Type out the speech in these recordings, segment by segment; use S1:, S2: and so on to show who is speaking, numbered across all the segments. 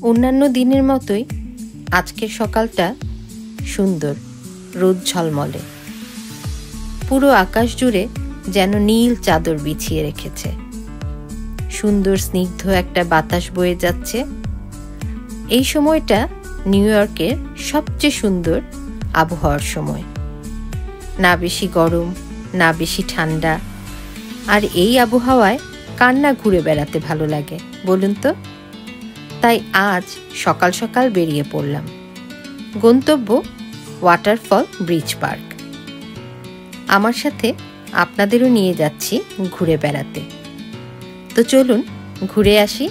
S1: অন্যান্য দিনের মতোই আজকের সকালটা সুন্দর, রোদ ঝলমলে। পুরো আকাশ জুড়ে যেন নীল চাদর বিছিয়ে রেখেছে। সুন্দর স্নিগ্ধ একটা বাতাস বয়ে যাচ্ছে। এই সময়টা নিউ ইয়র্কের সবচেয়ে সুন্দর আবহাওয়ার সময়। না বেশি গরম, না বেশি ঠান্ডা। আর এই আবহাওয়ায় কার না ঘুরে বেড়াতে ভালো লাগে বলুন তো? তাই আজ সকাল সকাল বেরিয়ে পড়লাম। গন্তব্য ওয়াটারফল ব্রিজ পার্ক। আমার সাথে আপনাদেরও নিয়ে যাচ্ছি ঘুরে বেড়াতে। তো চলুন ঘুরে আসি।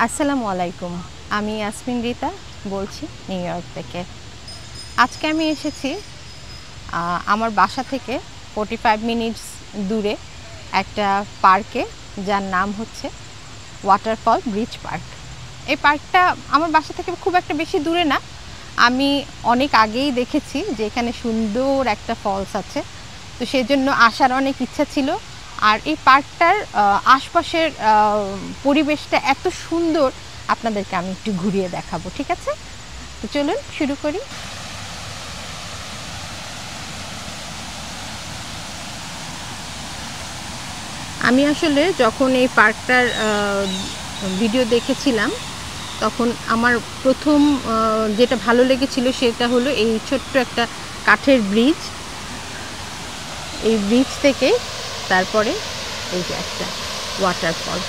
S1: আসসালামু আলাইকুম, আমি ইয়াসমিন রিতা বলছি নিউ ইয়র্ক থেকে। আজকে আমি এসেছি আমার বাসা থেকে 45 মিনিটস দূরে একটা পার্কে, যার নাম হচ্ছে ওয়াটারফল ব্রিজ পার্ক। এই পার্কটা আমার বাসা থেকে খুব একটা বেশি দূরে না। আমি অনেক আগেই দেখেছি যে এখানে সুন্দর একটা ফলস আছে, তো সেজন্য আসার অনেক ইচ্ছা ছিল। আর এই পার্কটার আশপাশের পরিবেশটা এত সুন্দর, আপনাদেরকে আমি একটু ঘুরিয়ে দেখাবো, ঠিক আছে? তো চলুন শুরু করি। আমি আসলে যখন এই পার্কটার ভিডিও দেখেছিলাম, তখন আমার প্রথম যেটা ভালো লেগেছিল সেটা হলো এই ছোট্ট একটা কাঠের ব্রিজ। এই ব্রিজ থেকে তারপরে এই যে একটা ওয়াটারফল।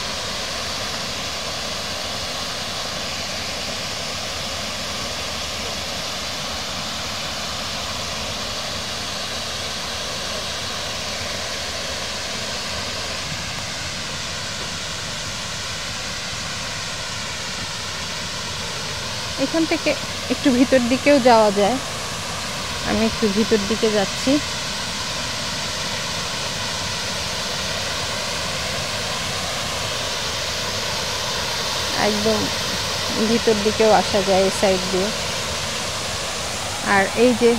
S1: এখান থেকে একটু ভিতর দিকেও যাওয়া যায়। আমি একটু ভিতর দিকে যাচ্ছি। একদম ভিতর দিকেও আসা যায় এই সাইড দিয়ে। আর এই যে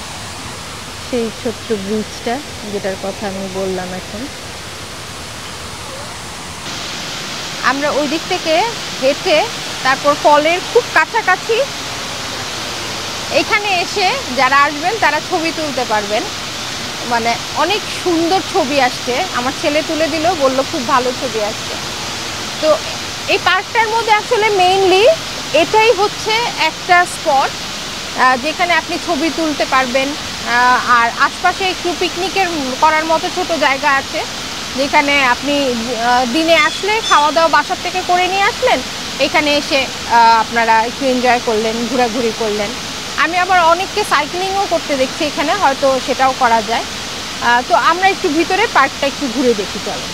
S1: সেই ছোট্ট ব্রিজটা যেটার কথা আমি বললাম, এখন আমরা ওই দিক থেকে হেঁটে তারপর ফলের খুব কাছাকাছি এখানে এসে যারা আসবেন তারা ছবি তুলতে পারবেন। মানে অনেক সুন্দর ছবি আসছে। আমার ছেলে তুলে দিল, বললো খুব ভালো ছবি আসছে। তো এই পার্কটার মধ্যে আসলে মেইনলি এটাই হচ্ছে একটা স্পট যেখানে আপনি ছবি তুলতে পারবেন। আর আশপাশে একটু পিকনিকের করার মতো ছোট জায়গা আছে, যেখানে আপনি দিনে আসলে খাওয়া দাওয়া বাসার থেকে করে নিয়ে আসলেন, এখানে এসে আপনারা একটু এনজয় করলেন, ঘোরাঘুরি করলেন। আমি আবার অনেককে সাইক্লিংও করতে দেখছি এখানে, হয়তো সেটাও করা যায়। তো আমরা একটু ভিতরে পার্কটা একটু ঘুরে দেখি, চলো।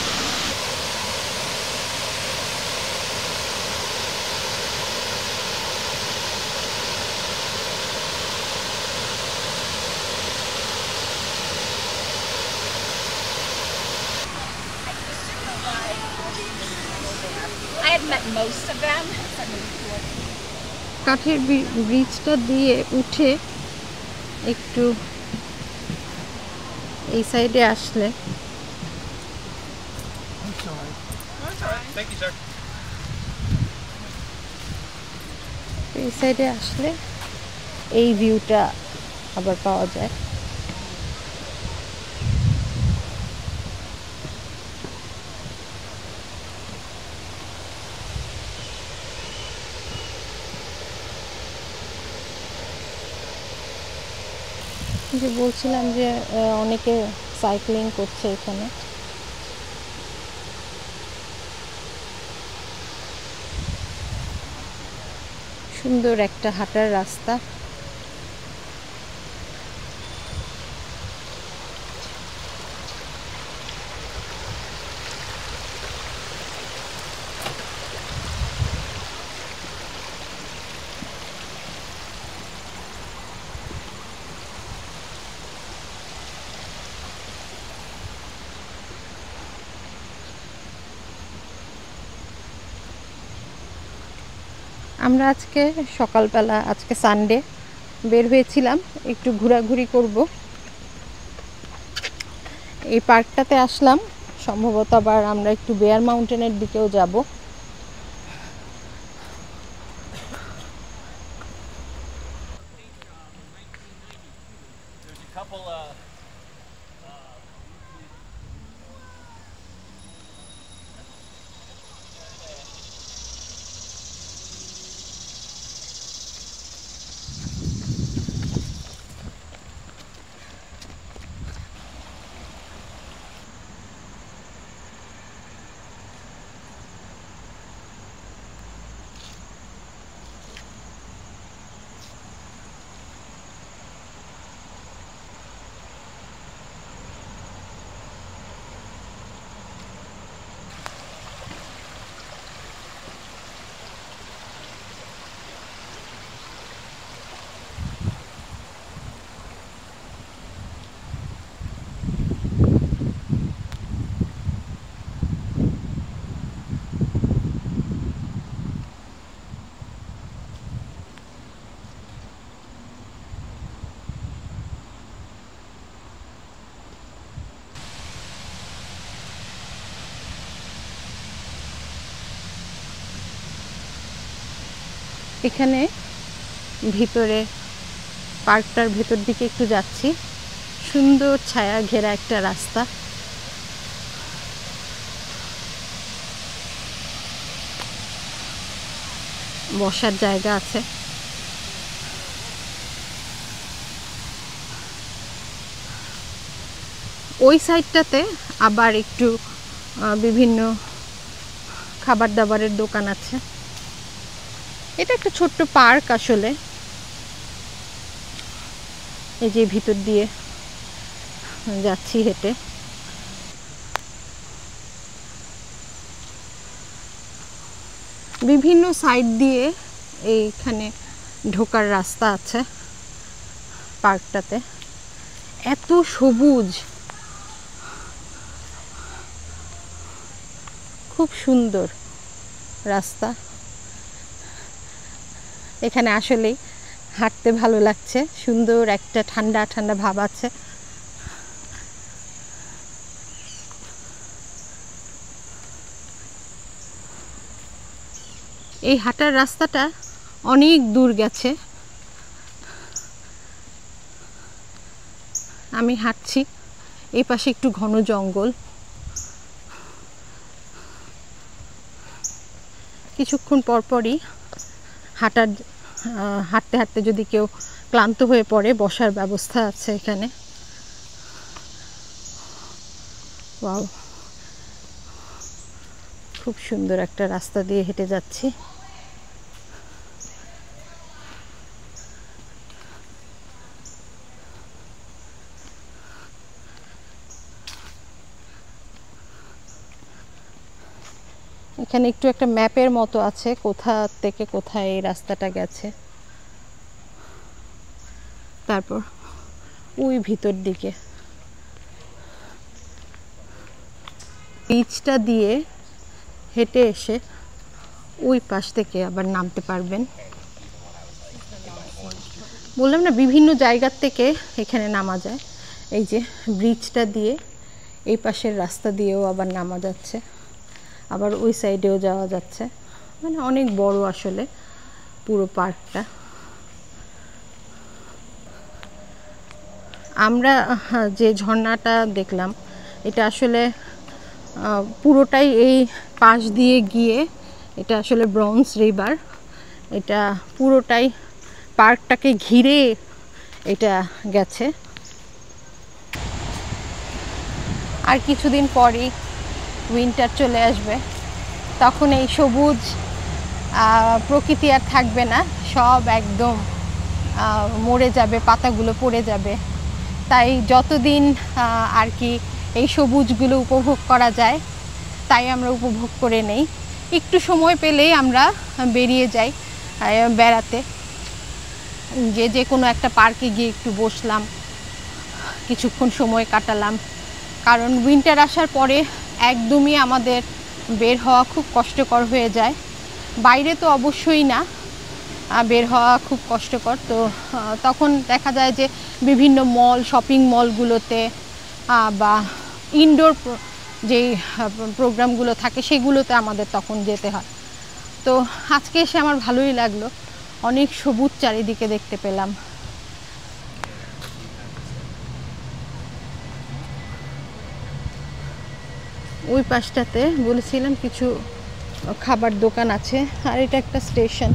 S1: কাঠের ব্রিজটা দিয়ে উঠে একটু এই সাইডে আসলে এই সাইডে আসলে এই ভিউটা আবার পাওয়া যায়। যে বলছিলাম যে অনেকে সাইক্লিং করছে এখানে। সুন্দর একটা হাঁটার রাস্তা। আমরা আজকে সকালবেলা, আজকে সানডে, বের হয়েছিলাম একটু ঘোরাঘুরি করব। এই পার্কটাতে আসলাম সম্ভবত আবার আমরা একটু বেয়ার মাউন্টেনের দিকেও যাব। এখানে ভিতরে পার্কটার ভেতর দিকে একটু যাচ্ছি। সুন্দর ছায়া ঘেরা একটা রাস্তা। বসার জায়গা আছে। ওই সাইডটাতে আবার একটু বিভিন্ন খাবার দাবারের দোকান আছে। এটা একটা ছোট্ট পার্ক আসলে। এই যে ভিতর দিয়ে যাচ্ছি হেঁটে। বিভিন্ন সাইড দিয়ে এইখানে ঢোকার রাস্তা আছে পার্কটাতে। এত সবুজ, খুব সুন্দর রাস্তা। এখানে আসলেই হাঁটতে ভালো লাগছে। সুন্দর একটা ঠান্ডা ঠান্ডা ভাব আছে। এই হাঁটার রাস্তাটা অনেক দূর গেছে। আমি হাঁটছি, এই পাশে একটু ঘন জঙ্গল। কিছুক্ষণ পরপরই হাঁটতে হাঁটতে যদি কেউ ক্লান্ত হয়ে পড়ে, বসার ব্যবস্থা আছে এখানে। ওয়াও, খুব সুন্দর একটা রাস্তা দিয়ে হেঁটে যাচ্ছি। এখানে একটু একটা ম্যাপের মতো আছে, কোথা থেকে কোথায় এই রাস্তাটা গেছে। তারপর ওই ভিতর দিকে ব্রিজটা দিয়ে হেঁটে এসে ওই পাশ থেকে আবার নামতে পারবেন। বললাম না, বিভিন্ন জায়গার থেকে এখানে নামা যায়। এই যে ব্রিজটা দিয়ে এই পাশের রাস্তা দিয়েও আবার নামা যাচ্ছে, আবার ওই সাইডেও যাওয়া যাচ্ছে। মানে অনেক বড় আসলে পুরো পার্কটা। আমরা যে ঝর্ণাটা দেখলাম, এটা আসলে পুরোটাই এই পাশ দিয়ে গিয়ে, এটা আসলে ব্রোঞ্জ রিভার। এটা পুরোটাই পার্কটাকে ঘিরে এটা গেছে। আর কিছুদিন পরই উইন্টার চলে আসবে, তখন এই সবুজ প্রকৃতি আর থাকবে না, সব একদম মরে যাবে, পাতাগুলো পড়ে যাবে। তাই যতদিন আর কি এই সবুজগুলো উপভোগ করা যায়, তাই আমরা উপভোগ করে নেই। একটু সময় পেলেই আমরা বেরিয়ে যাই বেড়াতে, যে কোনো একটা পার্কে গিয়ে একটু বসলাম, কিছুক্ষণ সময় কাটালাম। কারণ উইন্টার আসার পরে একদমই আমাদের বের হওয়া খুব কষ্টকর হয়ে যায়। বাইরে তো অবশ্যই না, বের হওয়া খুব কষ্টকর। তো তখন দেখা যায় যে বিভিন্ন মল, শপিং মলগুলোতে বা ইনডোর
S2: যেই প্রোগ্রামগুলো থাকে সেগুলোতে আমাদের তখন যেতে হয়। তো আজকে এসে আমার ভালোই লাগলো, অনেক সবুজ চারিদিকে দেখতে পেলাম। ওই পাশটাতে বলেছিলাম কিছু খাবার দোকান আছে, আর এটা একটা স্টেশন।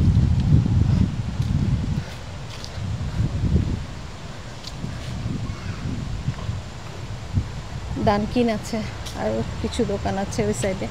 S2: ডানকিন আছে, আর কিছু দোকান আছে ওই সাইডে।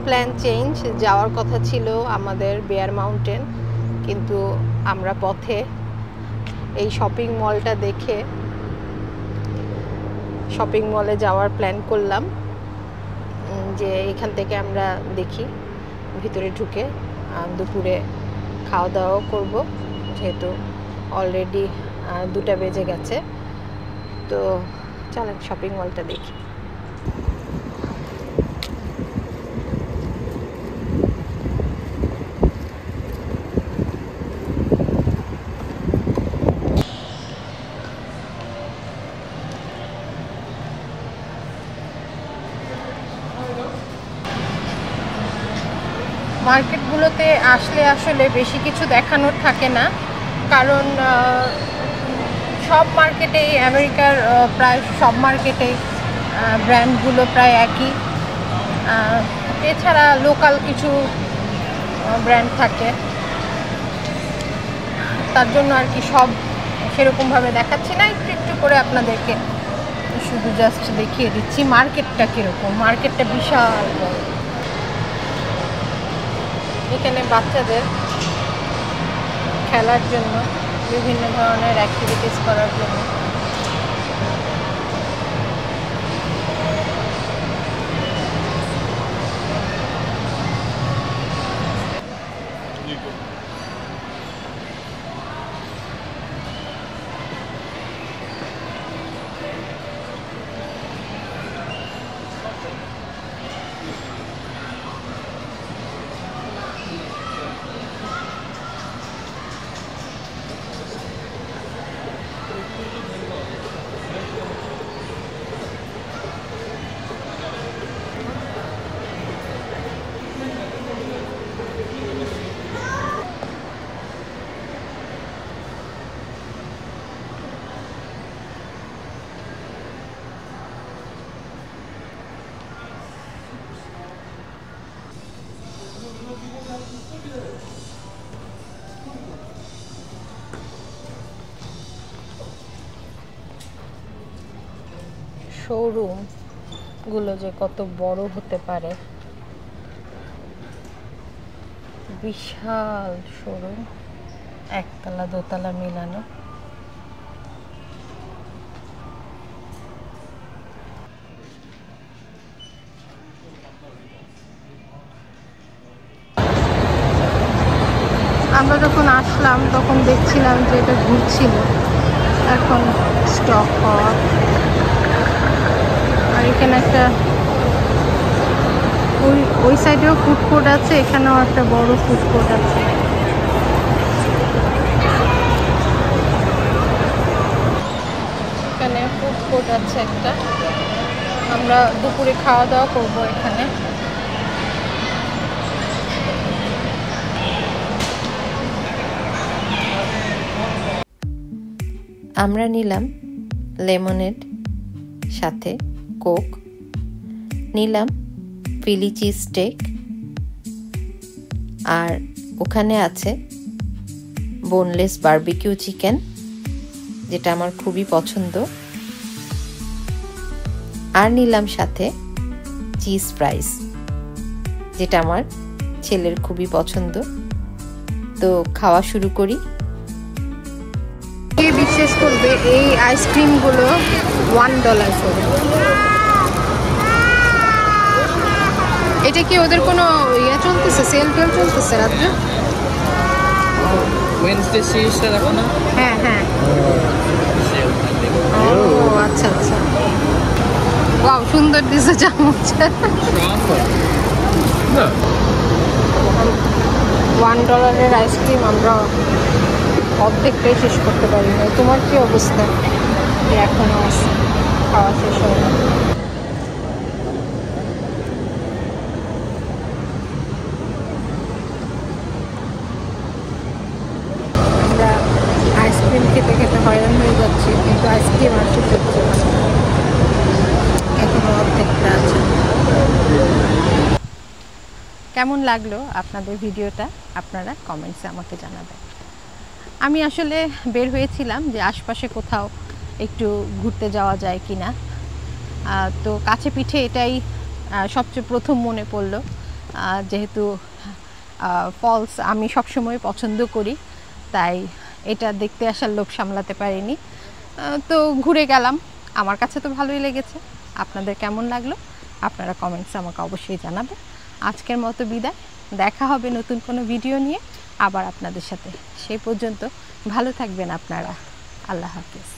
S2: প্ল্যান চেঞ্জ, যাওয়ার কথা ছিল আমাদের বেয়ার মাউন্টেন, কিন্তু আমরা পথে এই শপিং মলটা দেখে শপিং মলে যাওয়ার প্ল্যান করলাম, যে এখান থেকে আমরা দেখি ভিতরে ঢুকে দুপুরে খাওয়া দাওয়া করব, যেহেতু অলরেডি 2টা বেজে গেছে। তো চলেন শপিং মলটা দেখি। মার্কেটগুলোতে আসলে আসলে বেশি কিছু দেখানোর থাকে না, কারণ সব মার্কেটেই, আমেরিকার প্রায় সব মার্কেটেই ব্র্যান্ডগুলো প্রায় একই। এছাড়া লোকাল কিছু ব্র্যান্ড থাকে, তার জন্য আর কি সব সেরকমভাবে দেখাচ্ছি না, একটু একটু করে আপনাদেরকে শুধু জাস্ট দেখিয়ে দিচ্ছি মার্কেটটা কীরকম। মার্কেটটা বিশাল বড়। এখানে বাচ্চাদের খেলার জন্য, বিভিন্ন ধরনের অ্যাক্টিভিটিস করার জন্য শোরুমগুলো যে কত বড় হতে পারে, বিশাল শোরুম, একতলা দোতলা মিলানো। আমরা যখন আসলাম তখন দেখছিলাম যে এটা ঘুরছিল, এখন স্টক হওয়া। আর এখানে একটা ওই সাইডেও ফুড কোর্ট আছে, এখানেও একটা বড় ফুড কোর্ট আছে। এখানে ফুড কোর্ট আছে একটা, আমরা দুপুরে খাওয়া দাওয়া করবো এখানে।
S1: আমরা নিলাম লেমনেড, সাথে কোক, নিলাম ফিলি চিজ স্টেক, আর ওখানে আছে বোনলেস বারবিকিউ চিকেন, যেটা আমার খুবই পছন্দ। আর নিলাম সাথে চিজ ফ্রাইস, যেটা আমার ছেলের খুবই পছন্দ। তো খাওয়া শুরু করি।
S2: কে বিশ্বাস করবে এই আইসক্রিমগুলো $1 করে। এটা কি ওদের কোনো ইয়ে চলতেছে, সেল টেল চলতেছে রাত্রে?
S3: ওয়েডনেসডে সিরিজটা দেখো না?
S2: হ্যাঁ হ্যাঁ। ও আচ্ছা আচ্ছা। ওয়াও, সুন্দর দিছে চামচ। $1 আইসক্রিম আমরা অর্ধেকটাই শেষ করতে পারি না। তোমার কি অবস্থা? এখনো আছে, খাওয়া শেষ হয় না। আমরা আইসক্রিম খেতে খেতে হয়রান হয়ে যাচ্ছি, কিন্তু আইসক্রিম আর শেষ হচ্ছে না, এখনো অর্ধেকটা আছে। কেমন লাগলো আপনাদের ভিডিওটা আপনারা কমেন্টসে আমাকে জানাবেন। আমি আসলে বের হয়েছিলাম যে আশপাশে কোথাও একটু ঘুরতে যাওয়া যায় কি না। তো কাছে পিঠে এটাই সবচেয়ে প্রথম মনে পড়লো, যেহেতু ফলস আমি সবসময় পছন্দ করি, তাই এটা দেখতে আসার লোভ সামলাতে পারিনি। তো ঘুরে গেলাম, আমার কাছে তো ভালোই লেগেছে। আপনাদের কেমন লাগলো আপনারা কমেন্টসে আমাকে অবশ্যই জানাবেন। আজকের মতো বিদায়, দেখা হবে নতুন কোনো ভিডিও নিয়ে আবার আপনাদের সাথে। সেই পর্যন্ত ভালো থাকবেন আপনারা। আল্লাহ হাফেজ।